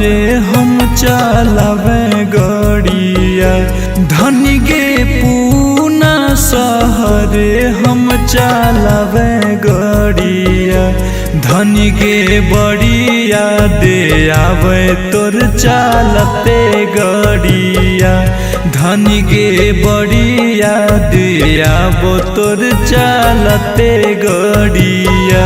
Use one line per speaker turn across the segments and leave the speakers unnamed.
सहरे हम चलावे गड़िया, धन गे पूना सहरे हम चलावे गड़िया। धन गे बड़िया दे आवे तोर चलते गड़िया, धन गे बड़िया दे आबो तोर चलते गड़िया।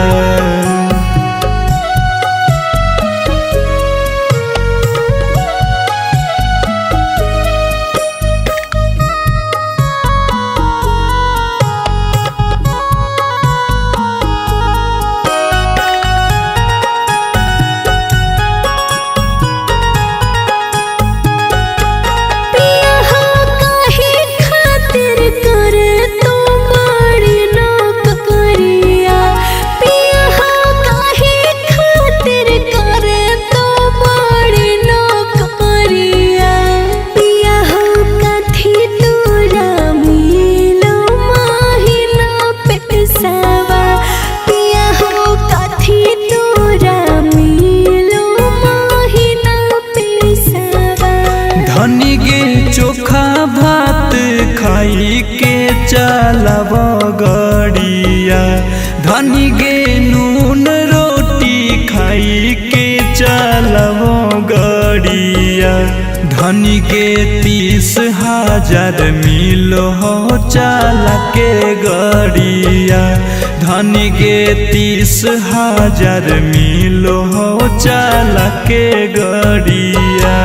धन गे चोखा भात खाई के चलाव गड़िया, धन गे नून रोटी खाई के चलाव गड़िया। धन गे 30,000 मिलो हो चला के गड़िया, धन गे 30,000 मिलो हो चला के गड़िया।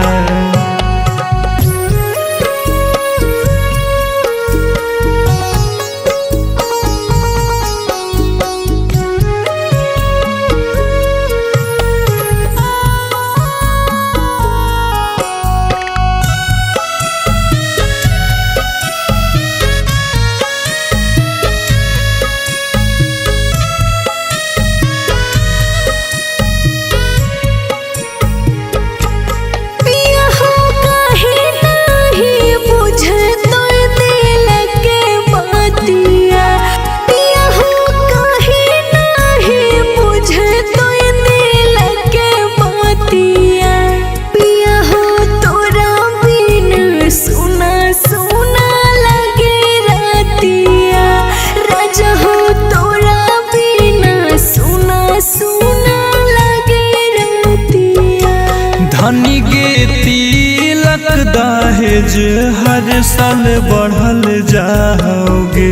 धन गे तिलक दहेज हर साल बढ़ल जाओगे,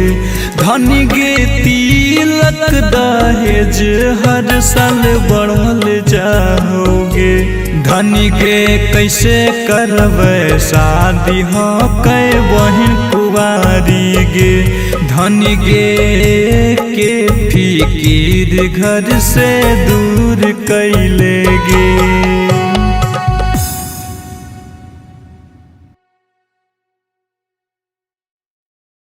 धन गे तिलक दहेज हर साल बढ़ल जाओगे। धन गे कैसे करबै शादी हो कै बहिन कुवारी गे, धन गे के फिकीर घर से दूर कैले गे।